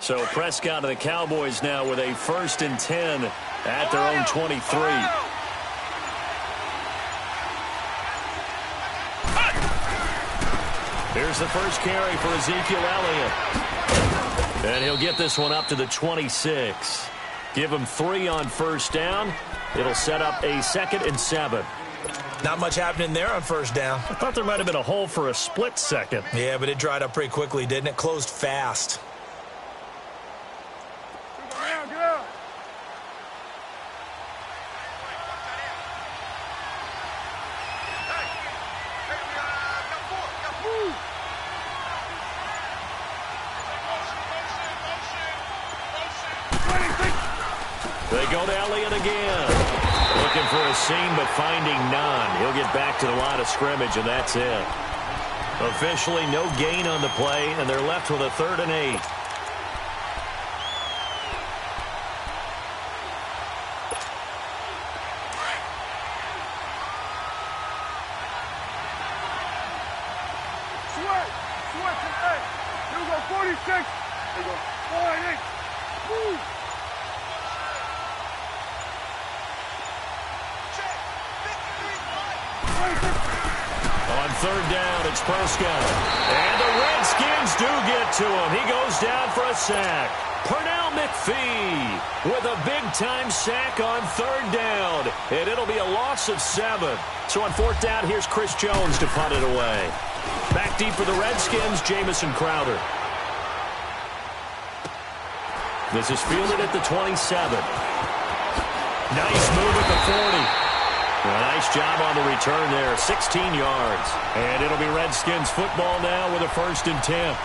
So Prescott and the Cowboys now with a 1st and 10 at their own 23. Here's the first carry for Ezekiel Elliott. And he'll get this one up to the 26. Give him 3 on 1st down. It'll set up a 2nd and 7. Not much happening there on 1st down. I thought there might have been a hole for a split second. Yeah, but it dried up pretty quickly, didn't it? Closed fast. They go to Elliott again. Looking for a seam, but finding none. He'll get back to the line of scrimmage, and that's it. Officially no gain on the play, and they're left with a 3rd and 8. Here we go, 46. There you go, 48. Woo. On 3rd down, it's Prescott. And the Redskins do get to him. He goes down for a sack. Pernell McPhee with a big-time sack on 3rd down. And it'll be a loss of 7. So on 4th down, here's Chris Jones to punt it away. Back deep for the Redskins, Jamison Crowder. This is fielded at the 27. Nice move at the 40. A nice job on the return there, 16 yards. And it'll be Redskins football now with a 1st and 10.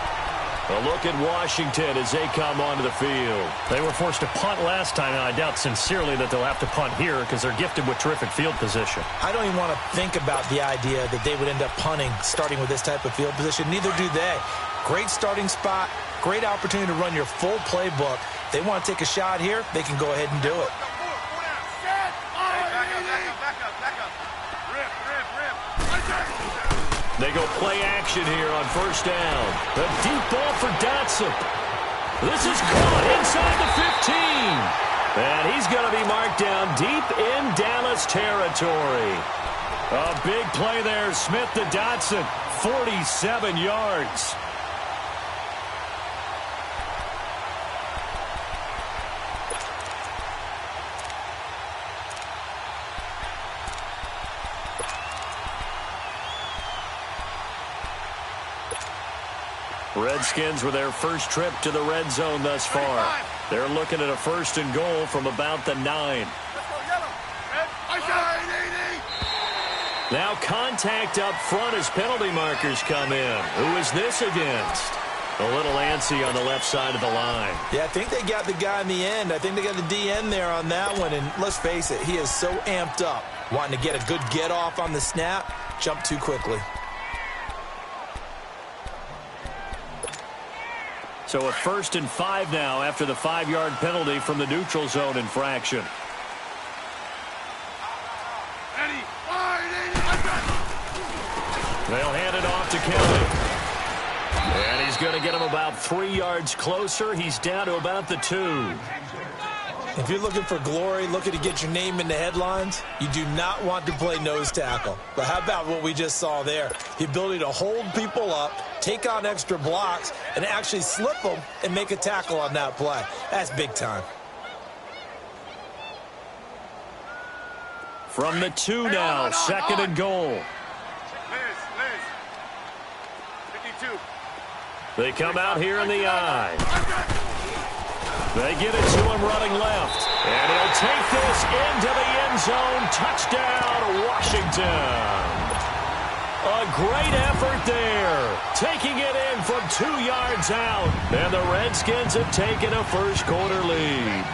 A look at Washington as they come onto the field. They were forced to punt last time, and I doubt sincerely that they'll have to punt here because they're gifted with terrific field position. I don't even want to think about the idea that they would end up punting starting with this type of field position. Neither do they. Great starting spot, great opportunity to run your full playbook. They want to take a shot here, they can go ahead and do it. They go play action here on 1st down. A deep ball for Dotson. This is caught inside the 15. And he's going to be marked down deep in Dallas territory. A big play there. Smith to Dotson. 47 yards. Redskins with their first trip to the red zone thus far. They're looking at a 1st and goal from about the 9. Now contact up front as penalty markers come in. Who is this against? A little antsy on the left side of the line. Yeah, I think they got the guy in the end. I think they got the DN there on that one. And let's face it, he is so amped up, wanting to get a good get off on the snap, jump too quickly. So a 1st and 5 now after the 5-yard penalty from the neutral zone infraction. They'll hand it off to Kelly. And he's going to get him about 3 yards closer. He's down to about the 2. If you're looking for glory, looking to get your name in the headlines, you do not want to play nose tackle. But how about what we just saw there? The ability to hold people up, take on extra blocks, and actually slip them and make a tackle on that play. That's big time. From the 2 now, 2nd and goal. They come out here in the eye. They get it to him running left. And he'll take this into the end zone. Touchdown, Washington. A great effort there. Taking it in from 2 yards out. And the Redskins have taken a first-quarter lead.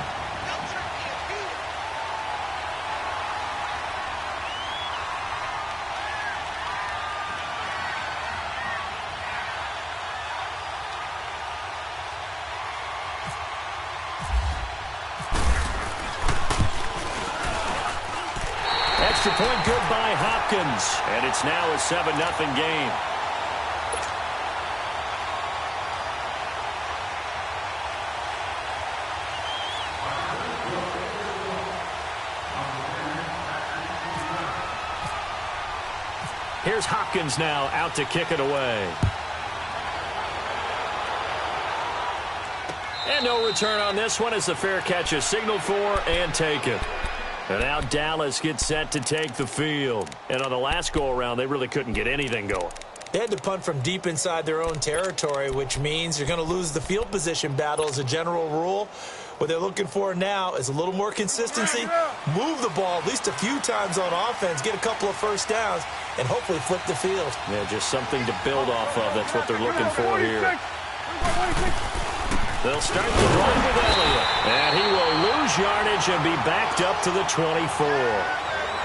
Extra point good by Hopkins. And it's now a 7-0 game. Here's Hopkins now out to kick it away. And no return on this one as the fair catch is signaled for and taken. And now Dallas gets set to take the field. And on the last go-around, they really couldn't get anything going. They had to punt from deep inside their own territory, which means you're going to lose the field position battle as a general rule. What they're looking for now is a little more consistency, move the ball at least a few times on offense, get a couple of first downs, and hopefully flip the field. Yeah, just something to build off of. That's what they're looking for here. They'll start the drive with Elliott, and he will lose yardage and be backed up to the 24.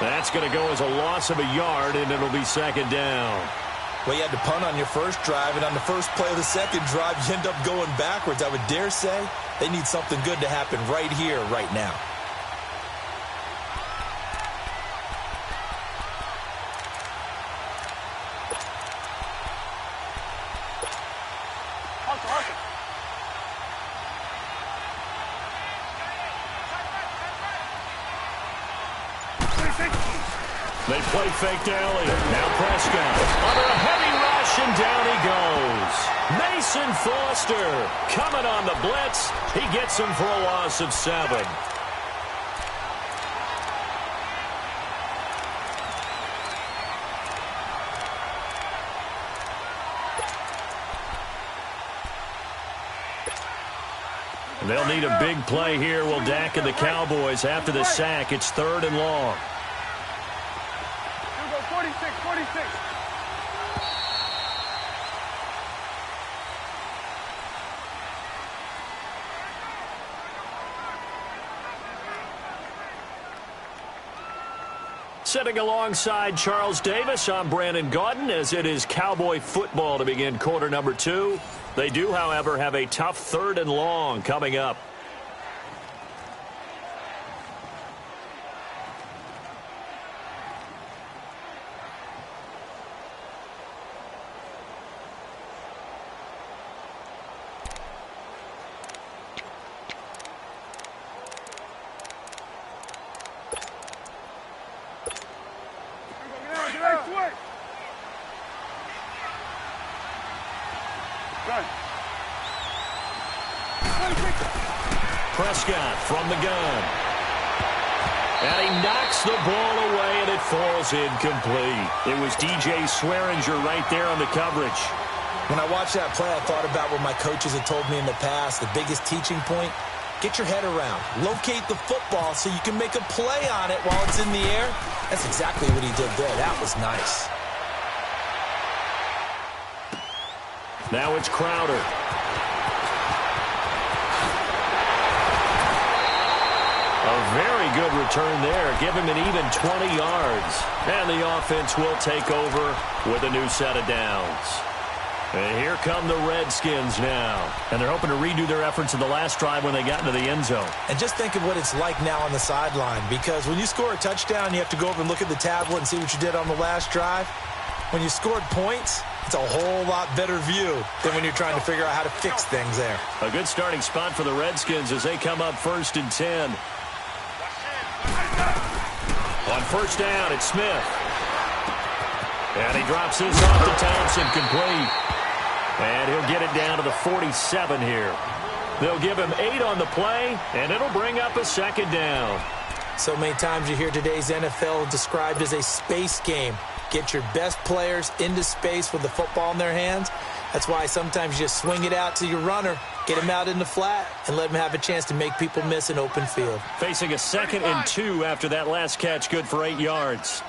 That's going to go as a loss of a yard, and it'll be second down. Well, you had to punt on your first drive, and on the first play of the second drive, you end up going backwards. I would dare say they need something good to happen right here, right now. They play fake to Elliott. Now Prescott under a heavy rush, and down he goes. Mason Foster coming on the blitz. He gets him for a loss of 7. They'll need a big play here, will Dak and the Cowboys. After the sack, it's 3rd and long. 46. Sitting alongside Charles Davis, I'm Brandon Gaudin, as it is Cowboy football to begin quarter number 2. They do, however, have a tough 3rd and long coming up. Prescott from the gun. And he knocks the ball away, and it falls incomplete. It was DJ Swearinger right there on the coverage. When I watched that play, I thought about what my coaches had told me in the past. The biggest teaching point, get your head around. Locate the football so you can make a play on it while it's in the air. That's exactly what he did there. That was nice. Now it's Crowder. A very good return there. Give him an even 20 yards. And the offense will take over with a new set of downs. And here come the Redskins now. And they're hoping to redo their efforts in the last drive when they got into the end zone. And just think of what it's like now on the sideline. Because when you score a touchdown, you have to go over and look at the tablet and see what you did on the last drive. When you scored points, it's a whole lot better view than when you're trying to figure out how to fix things there. A good starting spot for the Redskins as they come up 1st and 10. On first down, it's Smith. And he drops this off to Thompson, complete. And he'll get it down to the 47 here. They'll give him 8 on the play, and it'll bring up a second down. So many times you hear today's NFL described as a space game. Get your best players into space with the football in their hands. That's why sometimes you just swing it out to your runner, get him out in the flat, and let him have a chance to make people miss an open field. Facing a 2nd and 2 after that last catch, good for 8 yards.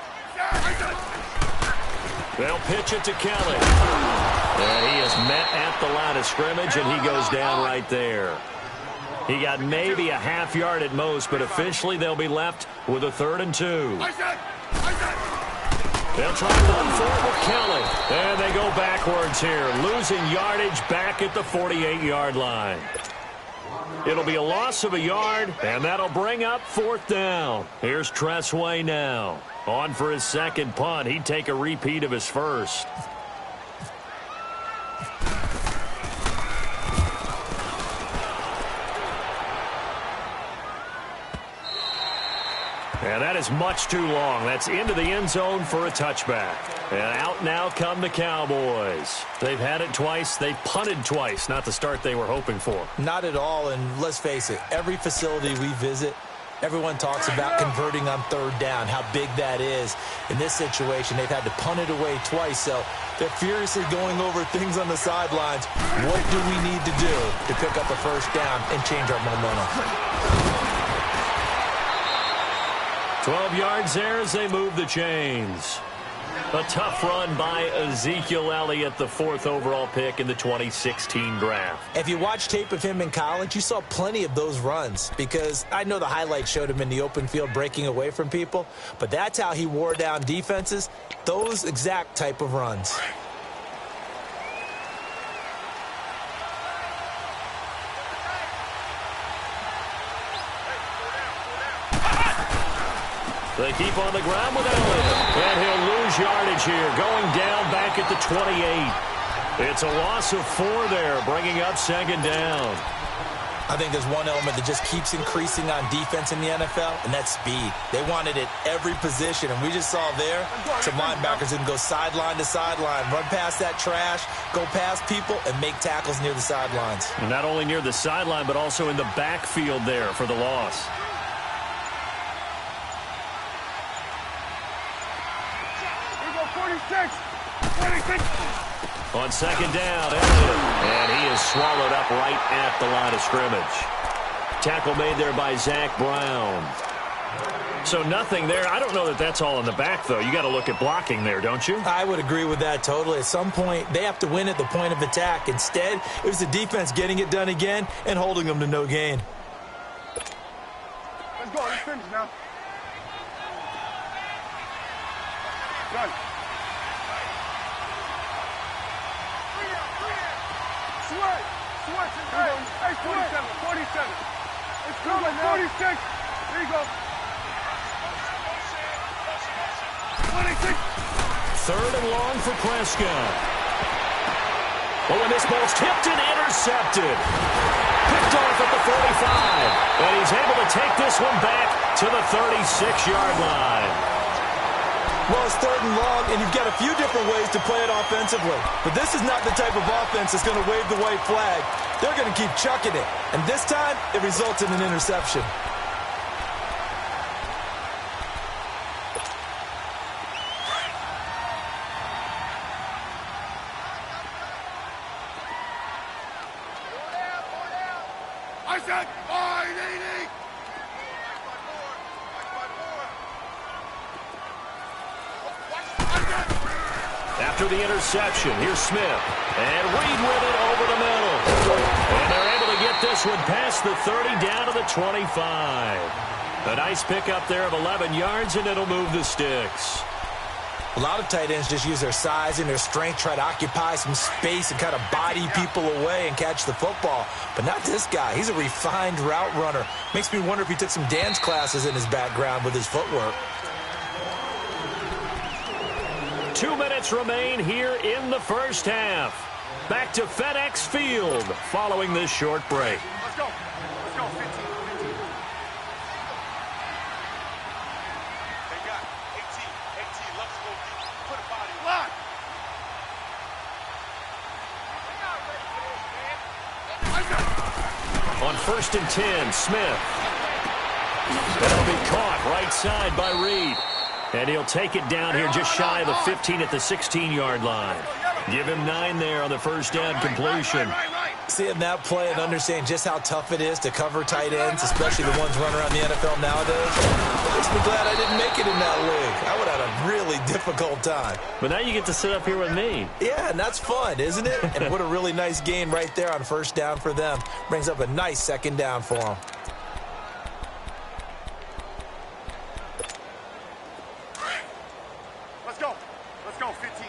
They'll pitch it to Kelly. And he is met at the line of scrimmage, and he goes down right there. He got maybe a half yard at most, but officially they'll be left with a 3rd and 2. They'll try to run for it with Kelly. And they go backwards here, losing yardage back at the 48-yard line. It'll be a loss of a yard, and that'll bring up 4th down. Here's Tressway now. On for his second punt. He'd take a repeat of his first. And that is much too long. That's into the end zone for a touchback. And out now come the Cowboys. They've had it twice. They've punted twice. Not the start they were hoping for. Not at all, and let's face it, every facility we visit, everyone talks about converting on third down, how big that is. In this situation, they've had to punt it away twice, so they're furiously going over things on the sidelines. What do we need to do to pick up a first down and change our momentum? 12 yards there as they move the chains. A tough run by Ezekiel Elliott, the 4th overall pick in the 2016 draft. If you watch tape of him in college, you saw plenty of those runs because I know the highlights showed him in the open field breaking away from people, but that's how he wore down defenses, those exact type of runs. They keep on the ground with Elliott, and he'll lose yardage here, going down back at the 28. It's a loss of 4 there, bringing up 2nd down. I think there's one element that just keeps increasing on defense in the NFL, and that's speed. They want it at every position, and we just saw there some linebackers that can go sideline to sideline, run past that trash, go past people, and make tackles near the sidelines. And not only near the sideline, but also in the backfield there for the loss. On 2nd down, Elliott, and he is swallowed up right at the line of scrimmage. Tackle made there by Zach Brown. So nothing there. I don't know that that's all in the back, though. You got to look at blocking there, don't you? I would agree with that totally. At some point, they have to win at the point of attack. Instead, it was the defense getting it done again and holding them to no gain. Let's go. Let's finish now. Done. Switch. Hey, 47. 47. It's coming now. 46. There you go. 26. 3rd and long for Prescott. Oh, and this ball's tipped and intercepted. Picked off at the 45. And he's able to take this one back to the 36-yard line. Well, it's 3rd and long, and you've got a few different ways to play it offensively. But this is not the type of offense that's going to wave the white flag. They're going to keep chucking it. And this time, it results in an interception. I said 580. After the interception, here's Smith. And Reed with it over the middle. And they're able to get this one past the 30 down to the 25. A nice pickup there of 11 yards, and it'll move the sticks. A lot of tight ends just use their size and their strength, try to occupy some space and kind of body people away and catch the football. But not this guy. He's a refined route runner. Makes me wonder if he took some dance classes in his background with his footwork. 2 minutes remain here in the first half. Back to FedEx Field following this short break. Let's go. Let's go. 15. They got 18. Let's go. Put a body. Lock. On 1st and 10, Smith. That'll be caught right side by Reed. And he'll take it down here just shy of the 15 at the 16-yard line. Give him 9 there on the first down completion. Seeing that play and understanding just how tough it is to cover tight ends, especially the ones running around the NFL nowadays, makes me glad I didn't make it in that league. I would have had a really difficult time. But now you get to sit up here with me. Yeah, and that's fun, isn't it? And what a really nice gain right there on first down for them. Brings up a nice 2nd down for them. Let's go. 15.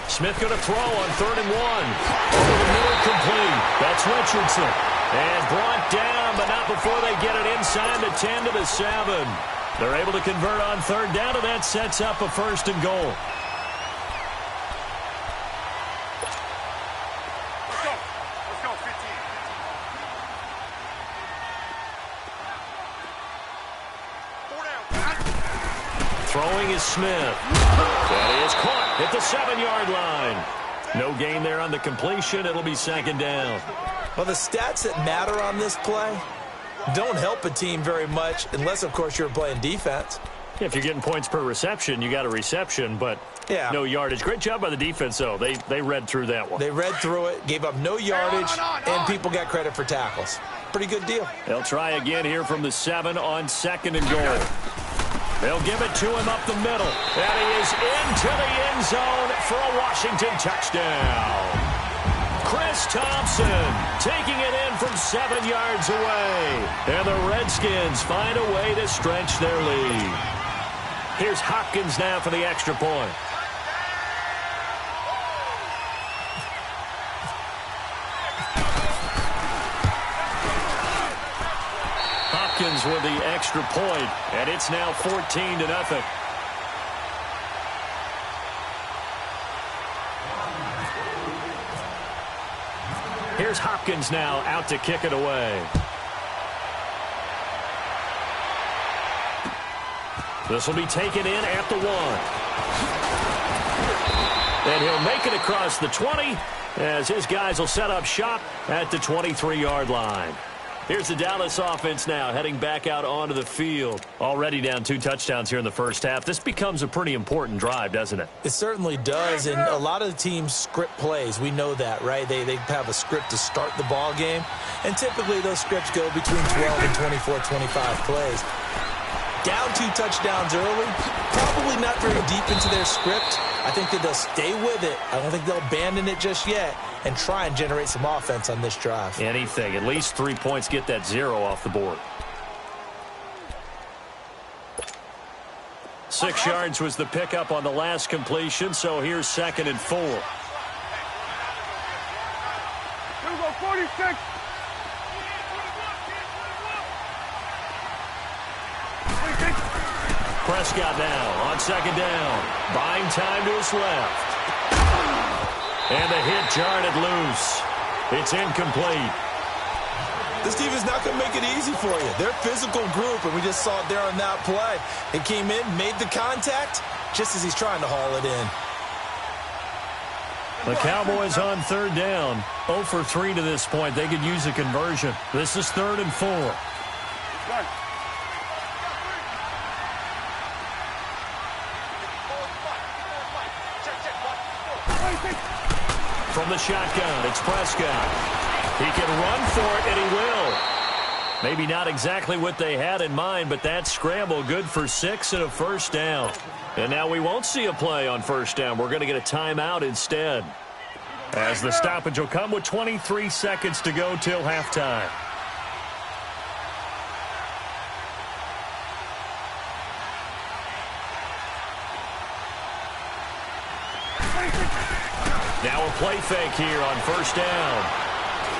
Smith going to throw on 3rd and 1. Over the middle, complete. That's Richardson. And brought down, but not before they get it inside the 10 to the 7. They're able to convert on 3rd down, and that sets up a 1st and goal. Let's go. 15. Throwing is Smith. That is caught at the 7-yard line. No gain there on the completion. It'll be second down. Well, the stats that matter on this play don't help a team very much unless, of course, you're playing defense. If you're getting points per reception, you got a reception, but no yardage. Great job by the defense, though. They read through that one. They read through it, gave up no yardage, and people got credit for tackles. Pretty good deal. They'll try again here from the 7 on 2nd and goal. They'll give it to him up the middle. And he is into the end zone for a Washington touchdown. Chris Thompson taking it in from 7 yards away. And the Redskins find a way to stretch their lead. Here's Hopkins now for the extra point. Hopkins with the extra point, and it's now 14-0. Here's Hopkins now out to kick it away. This will be taken in at the 1. And he'll make it across the 20 as his guys will set up shop at the 23-yard line. Here's the Dallas offense now heading back out onto the field. Already down 2 touchdowns here in the first half. This becomes a pretty important drive, doesn't it? It certainly does, and a lot of the teams script plays. We know that, right? They have a script to start the ball game, and typically those scripts go between 12 and 24, 25 plays. Down 2 touchdowns early, probably not very deep into their script. I think that they'll stay with it. I don't think they'll abandon it just yet and try and generate some offense on this drive. Anything. At least 3 points, get that 0 off the board. 6 yards was the pickup on the last completion, so here's 2nd and 4. Here we go, 46. Prescott now on 2nd down. Buying time to his left. And the hit jarred it loose. It's incomplete. This team is not going to make it easy for you. They're a physical group, and we just saw it there on that play. It came in, made the contact, just as he's trying to haul it in. The Cowboys on 3rd down. 0 for 3 to this point. They could use a conversion. This is 3rd and 4. Right. From the shotgun, it's Prescott. He can run for it, and he will. Maybe not exactly what they had in mind, but that scramble good for 6 and a first down. And now we won't see a play on first down. We're going to get a timeout instead. As the stoppage will come with 23 seconds to go till halftime. Now a play fake here on first down.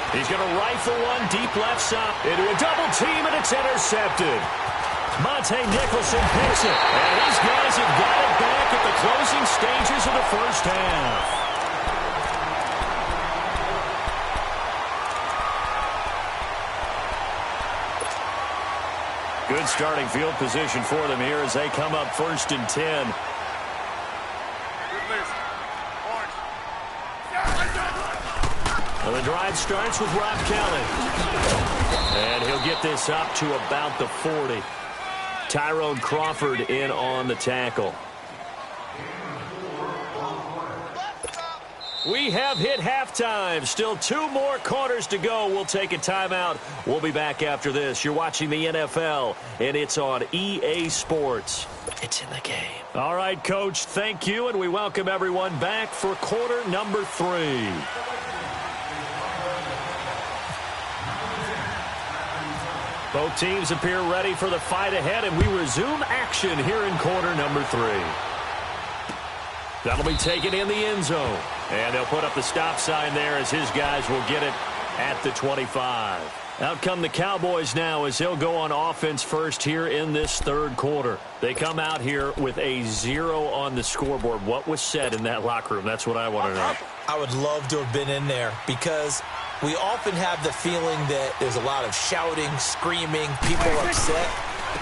He's going to rifle one deep left side into a double team, and it's intercepted. Monte Nicholson picks it, and these guys have got it back at the closing stages of the first half. Good starting field position for them here as they come up 1st and 10. Well, the drive starts with Rob Kelly. And he'll get this up to about the 40. Tyrone Crawford in on the tackle. We have hit halftime. Still 2 more quarters to go. We'll take a timeout. We'll be back after this. You're watching the NFL, and it's on EA Sports. It's in the game. All right, Coach, thank you, and we welcome everyone back for quarter number 3. Both teams appear ready for the fight ahead, and we resume action here in quarter number 3. That'll be taken in the end zone. And they'll put up the stop sign there as his guys will get it at the 25. Out come the Cowboys now as they'll go on offense first here in this 3rd quarter. They come out here with a 0 on the scoreboard. What was said in that locker room? That's what I want to know. I would love to have been in there because we often have the feeling that there's a lot of shouting, screaming, people upset.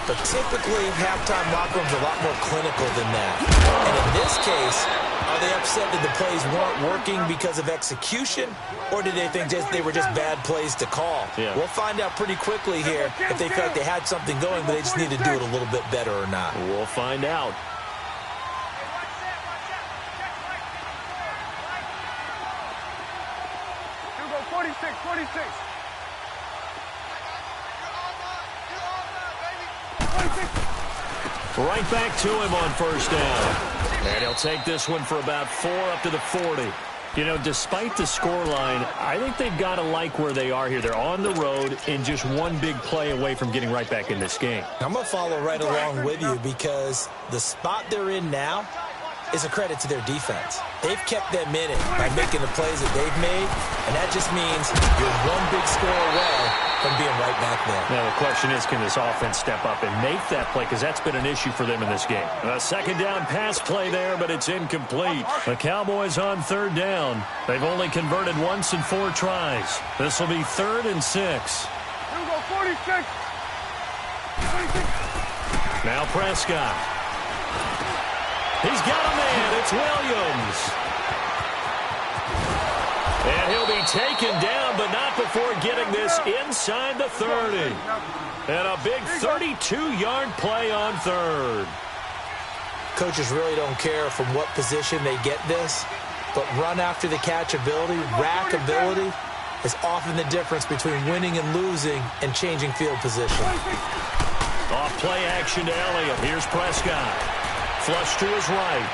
But typically, halftime locker rooms are a lot more clinical than that. And in this case, are they upset that the plays weren't working because of execution, or did they think they were just bad plays to call? Yeah. We'll find out pretty quickly here if they feel like they had something going, but they just need to do it a little bit better or not. We'll find out. You go 46, 46. Right back to him on first down. And he'll take this one for about 4 up to the 40. You know, despite the scoreline, I think they've got to like where they are here. They're on the road and just one big play away from getting right back in this game. I'm going to follow right along with you because the spot they're in now is a credit to their defense. They've kept them in it by making the plays that they've made, and that just means you're one big score away from being right back there. Now, the question is, can this offense step up and make that play? Because that's been an issue for them in this game. A second down pass play there, but it's incomplete. The Cowboys on third down. They've only converted once in 4 tries. This will be 3rd and 6. You go 46. 46. Now Prescott. He's got a man. It's Williams. And he'll be taken down, but not before getting this inside the 30. And a big 32-yard play on 3rd. Coaches really don't care from what position they get this, but run after the catch ability, rack ability, is often the difference between winning and losing and changing field position. Off play action to Elliott. Here's Prescott. Flush to his right.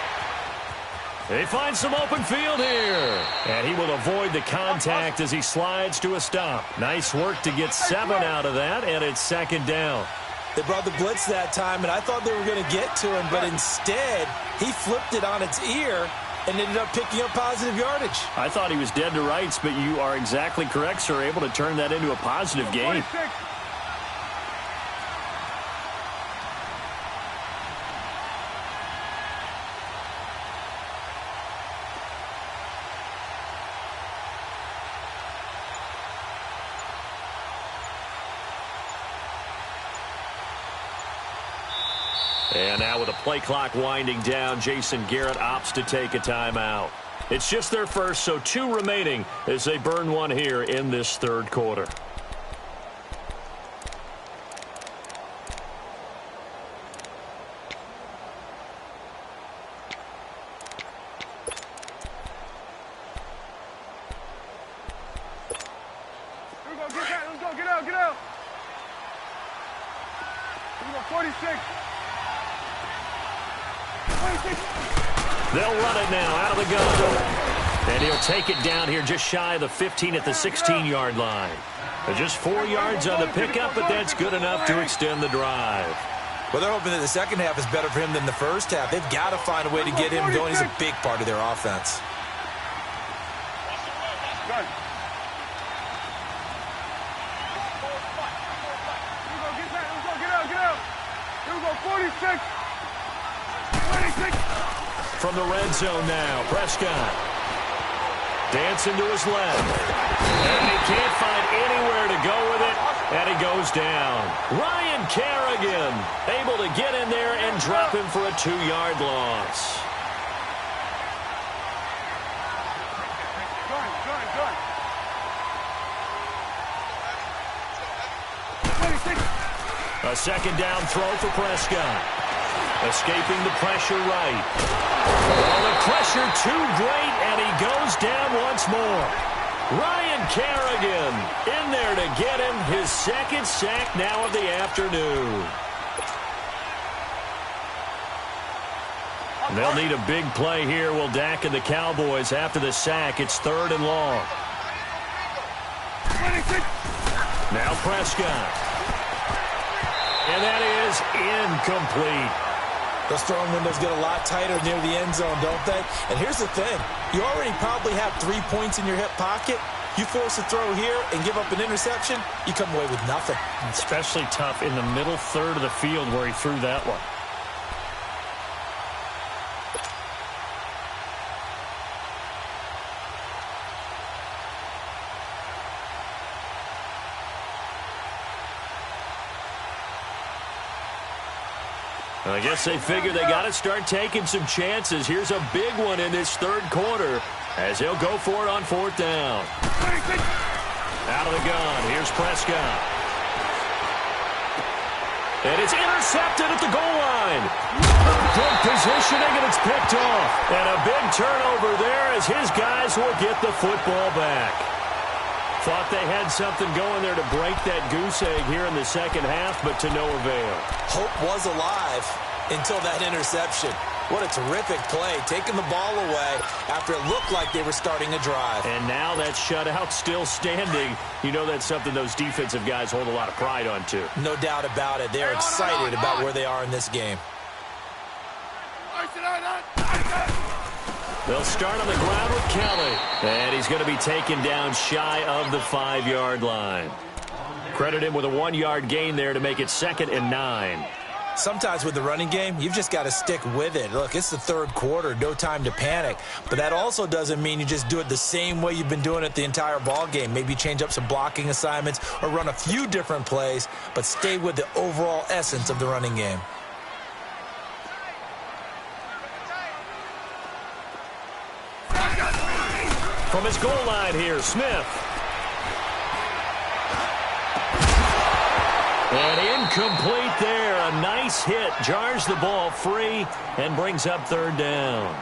They find some open field here. And he will avoid the contact as he slides to a stop. Nice work to get 7 out of that, and it's 2nd down. They brought the blitz that time, and I thought they were going to get to him, but instead, he flipped it on its ear and ended up picking up positive yardage. I thought he was dead to rights, but you are exactly correct, sir. Able to turn that into a positive gain. 46. And now with the play clock winding down, Jason Garrett opts to take a timeout. It's just their first, so 2 remaining as they burn one here in this 3rd quarter. Here we go, get that. Let's go, get out, get out. Here we go, 46. 26. They'll run it now out of the gun. And he'll take it down here just shy of the 15 at the 16-yard line. Just 4 yards on the pickup, but that's good enough to extend the drive. Well, they're hoping that the second half is better for him than the first half. They've got to find a way to get him going. He's a big part of their offense. Good. Here we go, get that. Let's go, get out, get out. Here we go, 46. 26. From the red zone now, Prescott. Dancing to his left. And he can't find anywhere to go with it, and he goes down. Ryan Kerrigan able to get in there and drop him for a 2-yard loss. Good. 26. A second down throw for Prescott. Escaping the pressure right. Oh, the pressure too great, and he goes down once more. Ryan Kerrigan in there to get him his 2nd sack now of the afternoon. They'll need a big play here, will Dak and the Cowboys after the sack. It's 3rd and long. 26. Now Prescott. And that is incomplete. Those throwing windows get a lot tighter near the end zone, don't they? And here's the thing. You already probably have 3 points in your hip pocket. You force a throw here and give up an interception, you come away with nothing. Especially tough in the middle 3rd of the field where he threw that one. I guess they figure they got to start taking some chances. Here's a big one in this third quarter as he'll go for it on fourth down. Out of the gun, here's Prescott. And it's intercepted at the goal line. Good positioning, and it's picked off. And a big turnover there as his guys will get the football back. Thought they had something going there to break that goose egg here in the second half, but to no avail. Hope was alive until that interception. What a terrific play, taking the ball away after it looked like they were starting a drive. And now that shutout still standing. You know that's something those defensive guys hold a lot of pride on, too. No doubt about it. They're excited about where they are in this game. They'll start on the ground with Kelly. And he's going to be taken down shy of the 5-yard line. Credit him with a 1-yard gain there to make it 2nd and 9. Sometimes with the running game, you've just got to stick with it. Look, it's the third quarter, no time to panic. But that also doesn't mean you just do it the same way you've been doing it the entire ball game. Maybe change up some blocking assignments or run a few different plays, but stay with the overall essence of the running game. From his goal line here, Smith. And incomplete there. A nice hit. Jars the ball free and brings up third down. All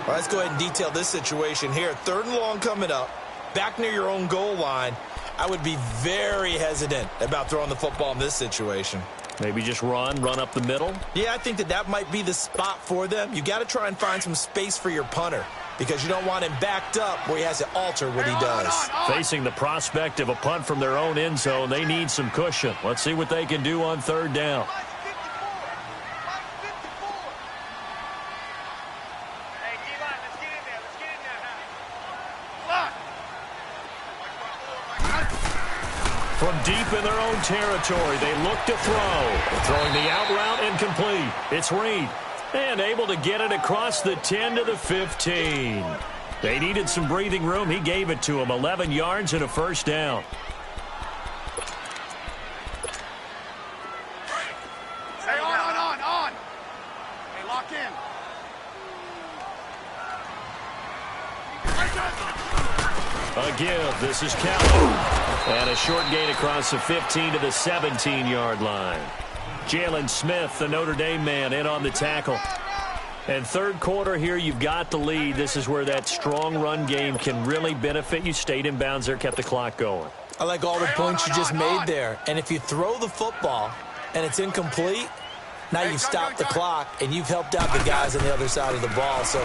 right, let's go ahead and detail this situation here. 3rd and long coming up. Back near your own goal line. I would be very hesitant about throwing the football in this situation. Maybe just run up the middle? Yeah, I think that might be the spot for them. You got to try and find some space for your punter, because you don't want him backed up where he has to alter what he does. Facing the prospect of a punt from their own end zone, they need some cushion. Let's see what they can do on third down. From deep in their own territory, they look to throw. Throwing the out route incomplete. It's Reed. And able to get it across the 10 to the 15. They needed some breathing room. He gave it to them. 11 yards and a first down. Hey, on. Hey, lock in. A give. This is Kelly. And a short gain across the 15 to the 17-yard line. Jalen Smith, the Notre Dame man, in on the tackle. And third quarter here, you've got the lead. This is where that strong run game can really benefit you. Stayed in bounds there, kept the clock going. I like all the points you just made there. And if you throw the football and it's incomplete, now you've stopped the clock and you've helped out the guys on the other side of the ball. So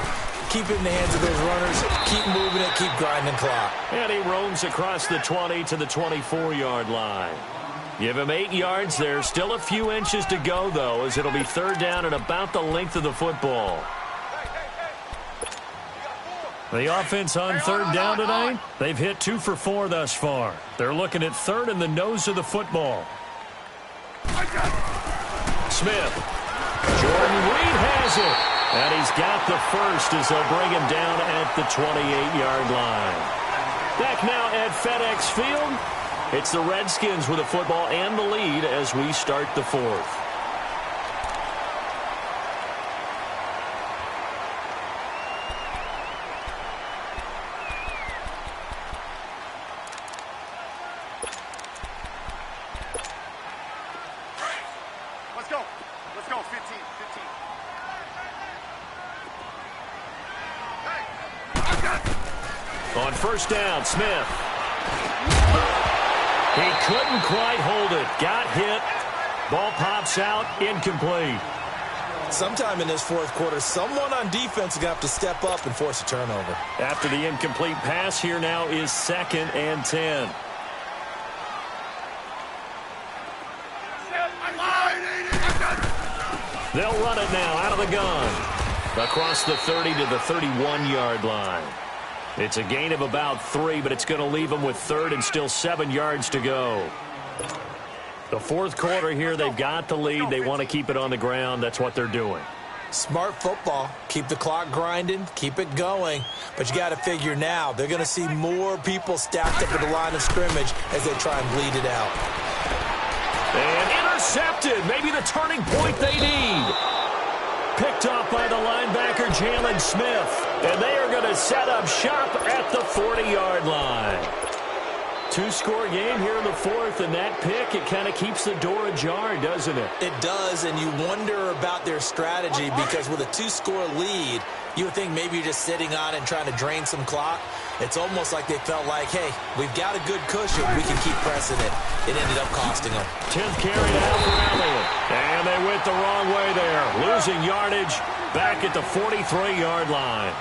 keep it in the hands of those runners. Keep moving it. Keep grinding clock. And he roams across the 20 to the 24-yard line. Give him 8 yards there. Still a few inches to go, though, as it'll be third down and about the length of the football. The offense on third down tonight, they've hit 2 for 4 thus far. They're looking at third in the nose of the football. Smith. Jordan Reed has it. And he's got the first as they'll bring him down at the 28-yard line. Back now at FedEx Field. It's the Redskins with the football and the lead as we start the fourth. Let's go, 15. On first down, Smith. He couldn't quite hold it. Got hit. Ball pops out. Incomplete. Sometime in this fourth quarter, someone on defense is going to have to step up and force a turnover. After the incomplete pass, here now is 2nd and 10. They'll run it now out of the gun. Across the 30 to the 31-yard line. It's a gain of about 3, but it's going to leave them with third and still 7 yards to go. The fourth quarter here, they've got the lead. They want to keep it on the ground. That's what they're doing. Smart football. Keep the clock grinding. Keep it going. But you got to figure now, they're going to see more people stacked up at the line of scrimmage as they try and bleed it out. And Intercepted. Maybe the turning point they need. Picked off by the linebacker, Jalen Smith. And they are going to set up shop at the 40-yard line. Two-score game here in the fourth, and that pick, it kind of keeps the door ajar, doesn't it? It does, and you wonder about their strategy because with a two-score lead, you would think maybe you're just sitting on it and trying to drain some clock. It's almost like they felt like, hey, we've got a good cushion. We can keep pressing it. It ended up costing them. 10th carry down for Elliott. And they went the wrong way there. Losing yardage back at the 43-yard line.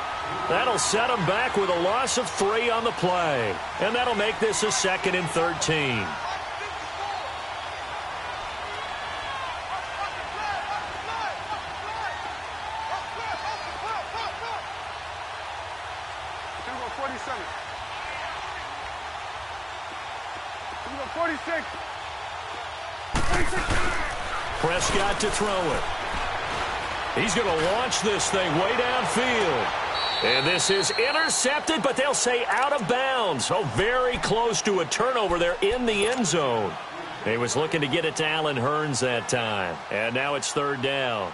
That'll set them back with a loss of 3 on the play. And that'll make this a 2nd and 13. Prescott to throw it. He's going to launch this thing way downfield. And this is intercepted, but they'll say out of bounds. Oh, very close to a turnover there in the end zone. He was looking to get it to Allen Hurns that time. And now it's 3rd down.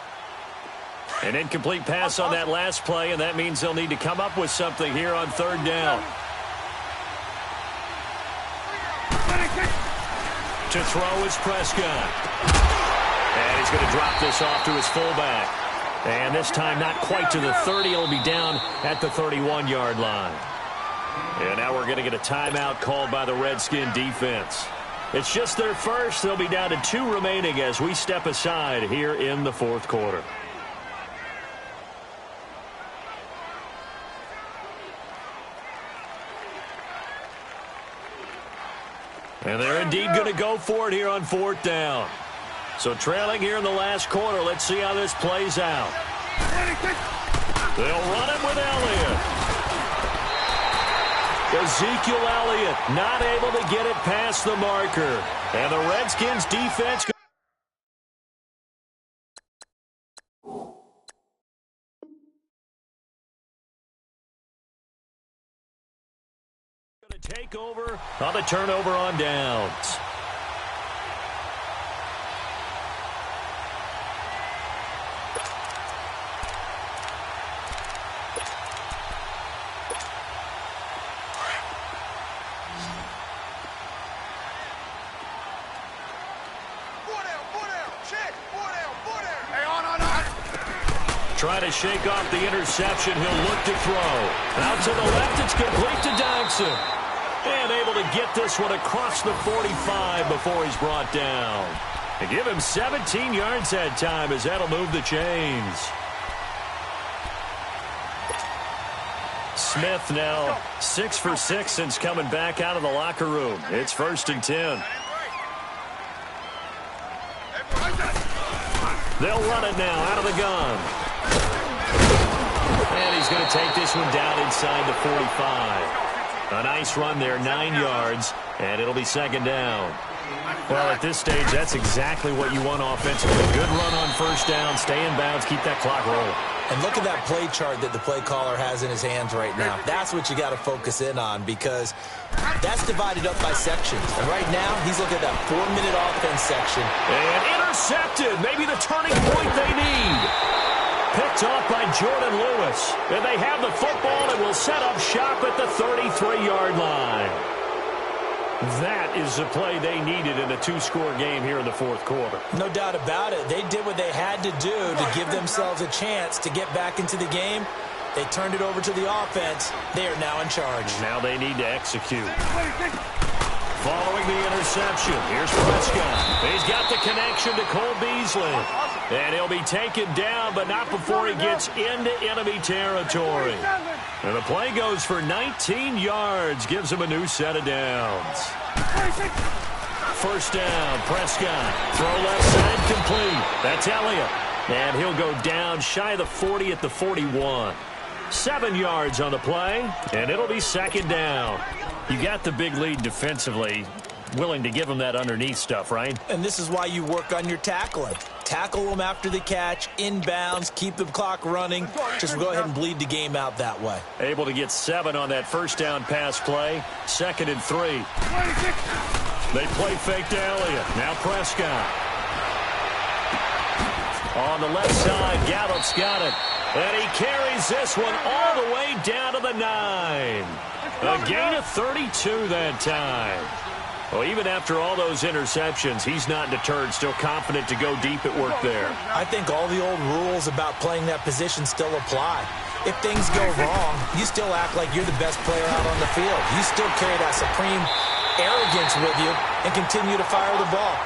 An incomplete pass on that last play, and that means they'll need to come up with something here on 3rd down. To throw is Prescott. And he's going to drop this off to his fullback. And this time not quite to the 30. It'll be down at the 31-yard line. And now we're going to get a timeout called by the Redskin defense. It's just their first. They'll be down to 2 remaining as we step aside here in the 4th quarter. And they're indeed going to go for it here on 4th down. So trailing here in the last quarter. Let's see how this plays out. They'll run it with Elliott. Ezekiel Elliott not able to get it past the marker. And the Redskins defense going to take over on the turnover on downs. Trying to shake off the interception. He'll look to throw. Out to the left. It's complete to Dodson. And able to get this one across the 45 before he's brought down. They give him 17 yards that time as that'll move the chains. Smith now 6 for 6 since coming back out of the locker room. It's 1st and 10. They'll run it now out of the gun. And he's going to take this one down inside the 45. A nice run there, 9 yards, and it'll be 2nd down. Well, at this stage, that's exactly what you want offensively. Good run on 1st down, stay in bounds, keep that clock rolling. And look at that play chart that the play caller has in his hands right now. That's what you got to focus in on because that's divided up by sections. And right now, he's looking at that 4-minute offense section. And intercepted. Maybe the turning point they need. Picked off by Jordan Lewis. And they have the football and will set up shop at the 33-yard line. That is the play they needed in a 2-score game here in the 4th quarter. No doubt about it. They did what they had to do to give themselves a chance to get back into the game. They turned it over to the offense. They are now in charge. Now they need to execute. Following the interception, here's Prescott. He's got the connection to Cole Beasley. And he'll be taken down, but not before he gets into enemy territory. And the play goes for 19 yards, gives him a new set of downs. 1st down, Prescott. Throw left side complete. That's Elliott. And he'll go down shy of the 40 at the 41. 7 yards on the play, and it'll be 2nd down. You got the big lead defensively, willing to give them that underneath stuff, right? And this is why you work on your tackling. Tackle them after the catch, inbounds, keep the clock running. Just go ahead and bleed the game out that way. Able to get 7 on that 1st down pass play. 2nd and 3. They play fake to Elliott. Now Prescott. On the left side, Gallup's got it. And he carries this one all the way down to the 9. A gain of 32 that time. Well, even after all those interceptions, he's not deterred, still confident to go deep at work there. I think all the old rules about playing that position still apply. If things go wrong, you still act like you're the best player out on the field. You still carry that supreme arrogance with you and continue to fire the ball.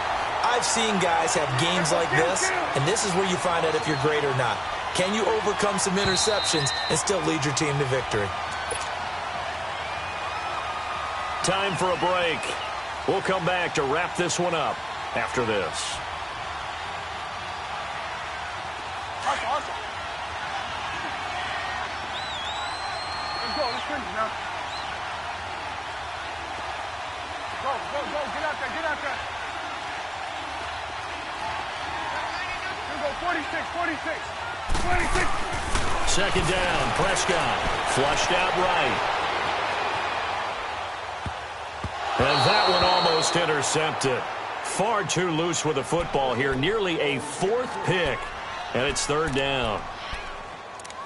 I've seen guys have games like this, and this is where you find out if you're great or not. Can you overcome some interceptions and still lead your team to victory? Time for a break. We'll come back to wrap this one up after this. Awesome. Let's go. Let's finish now. Go. Get out there. Here we go. 46. 26. Second down, Prescott. Flushed out right. And that one almost intercepted. Far too loose with the football here. Nearly a 4th pick. And it's third down.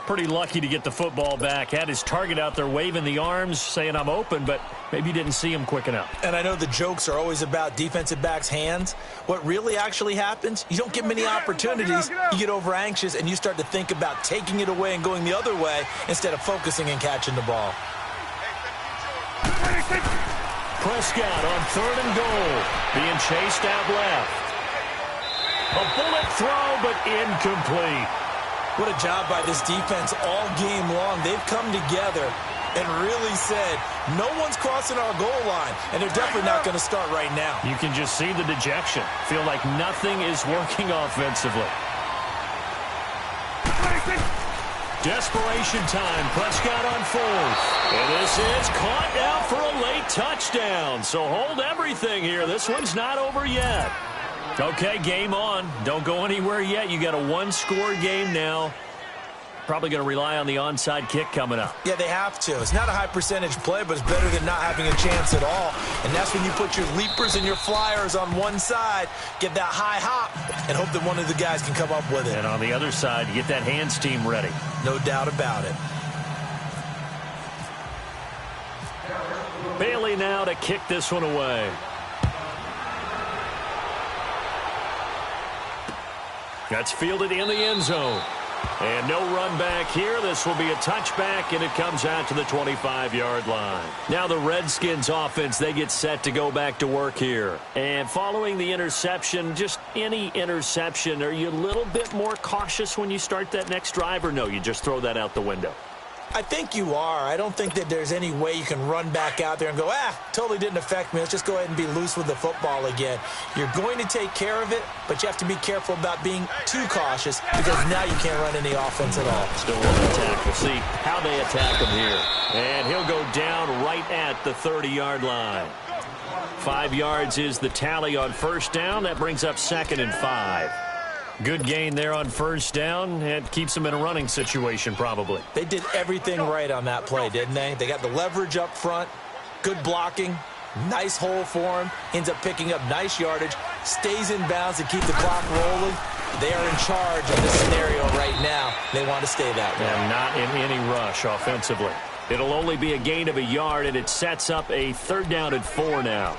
Pretty lucky to get the football back. Had his target out there waving the arms, saying I'm open, but maybe didn't see him quick enough. And I know the jokes are always about defensive backs' hands. What really actually happens, you don't get many opportunities. You get over anxious, and you start to think about taking it away and going the other way instead of focusing and catching the ball. Prescott on 3rd and goal, being chased out left. A bullet throw, but incomplete. What a job by this defense all game long. They've come together and really said, no one's crossing our goal line, and they're definitely not going to start right now. You can just see the dejection. Feel like nothing is working offensively. Desperation time. Prescott on 4th. And this is caught now for a late touchdown. So hold everything here. This one's not over yet. Okay, game on. Don't go anywhere yet. You got a 1-score game now. Probably going to rely on the onside kick coming up. Yeah, they have to. It's not a high percentage play, but it's better than not having a chance at all. And that's when you put your leapers and your flyers on one side, get that high hop, and hope that one of the guys can come up with it. And on the other side, you get that hands team ready. No doubt about it. Bailey now to kick this one away. That's fielded in the end zone. And no run back here. This will be a touchback, and it comes out to the 25-yard line. Now the Redskins offense, they get set to go back to work here. And following the interception, just any interception, are you a little bit more cautious when you start that next drive, or no, you just throw that out the window? I think you are. I don't think that there's any way you can run back out there and go, totally didn't affect me. Let's just go ahead and be loose with the football again. You're going to take care of it, but you have to be careful about being too cautious because now you can't run any offense at all. Still want to attack. We'll see how they attack him here. And he'll go down right at the 30-yard line. 5 yards is the tally on first down. That brings up 2nd and 5. Good gain there on first down. It keeps them in a running situation probably. They did everything right on that play, didn't they? They got the leverage up front, good blocking, nice hole for him, ends up picking up nice yardage, stays in bounds to keep the clock rolling. They are in charge of this scenario right now. They want to stay that way. And not in any rush offensively. It'll only be a gain of a yard, and it sets up a 3rd down and 4 now.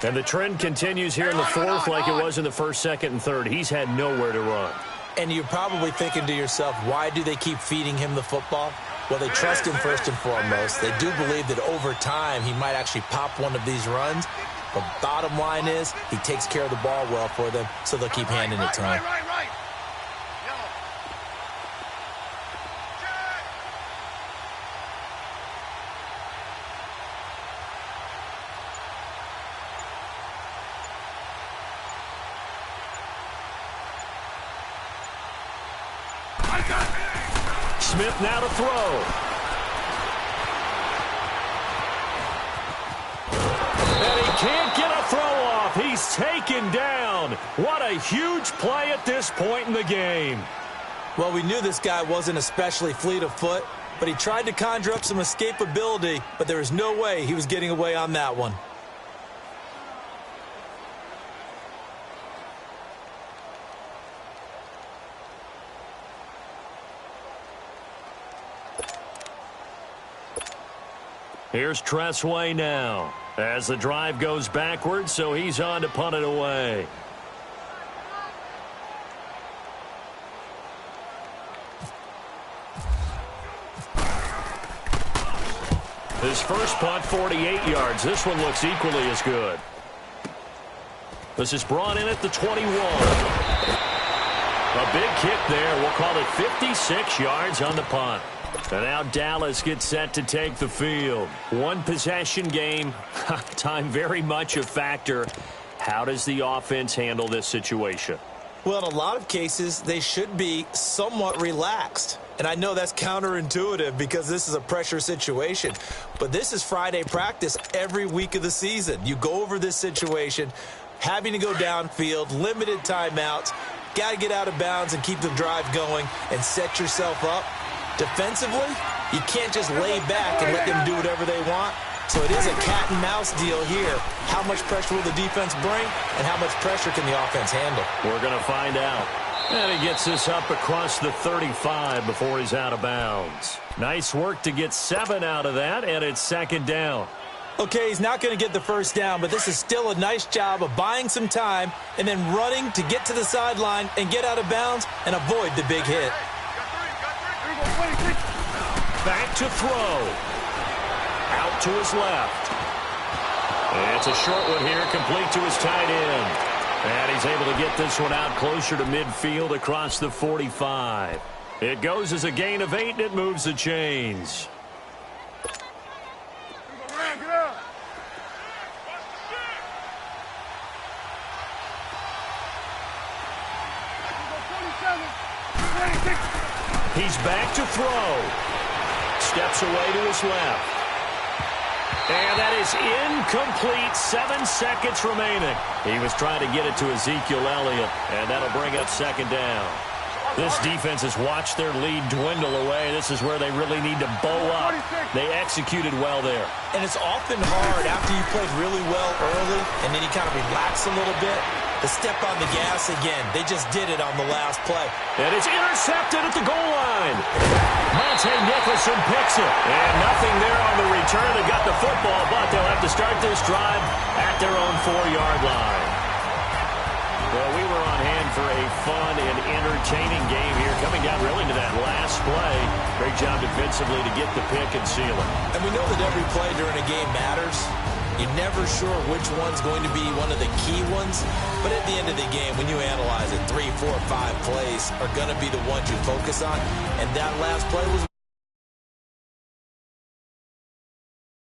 And the trend continues here in the 4th like it was in the 1st, 2nd, and 3rd. He's had nowhere to run. And you're probably thinking to yourself, why do they keep feeding him the football? Well, they trust him first and foremost. They do believe that over time he might actually pop one of these runs. But bottom line is he takes care of the ball well for them, so they'll keep handing it to him. Smith now to throw. And he can't get a throw off. He's taken down. What a huge play at this point in the game. Well, we knew this guy wasn't especially fleet of foot, but he tried to conjure up some escapability, but there was no way he was getting away on that one. Here's Tressway now as the drive goes backwards, so he's on to punt it away. His first punt, 48 yards. This one looks equally as good. This is brought in at the 21. A big kick there. We'll call it 56 yards on the punt. And now Dallas gets set to take the field. One possession game. Time very much a factor. How does the offense handle this situation? Well, in a lot of cases, they should be somewhat relaxed. And I know that's counterintuitive because this is a pressure situation. But this is Friday practice every week of the season. You go over this situation, having to go downfield, limited timeouts, got to get out of bounds and keep the drive going and set yourself up. Defensively, you can't just lay back and let them do whatever they want. So it is a cat and mouse deal here. How much pressure will the defense bring and how much pressure can the offense handle? We're going to find out. And he gets this up across the 35 before he's out of bounds. Nice work to get 7 out of that, and it's second down. Okay, he's not going to get the first down, but this is still a nice job of buying some time and then running to get to the sideline and get out of bounds and avoid the big hit. Back to throw. Out to his left. And it's a short one here, complete to his tight end. And he's able to get this one out closer to midfield across the 45. It goes as a gain of 8, and it moves the chains. He's back to throw. Steps away to his left. And that is incomplete. 7 seconds remaining. He was trying to get it to Ezekiel Elliott, and that'll bring up second down. This defense has watched their lead dwindle away. This is where they really need to bow up. They executed well there. And it's often hard after you played really well early and then you kind of relax a little bit to step on the gas again. They just did it on the last play. And it's intercepted at the goal line. Monte Nicholson picks it. And nothing there on the return. They got the football, but they'll have to start this drive at their own 4-yard line. Well, we were on hand for a fun and entertaining game here, coming down really to that last play. Great job defensively to get the pick and seal it. And we know that every play during a game matters. You're never sure which one's going to be one of the key ones. But at the end of the game, when you analyze it, 3, 4, 5 plays are going to be the ones you focus on. And that last play was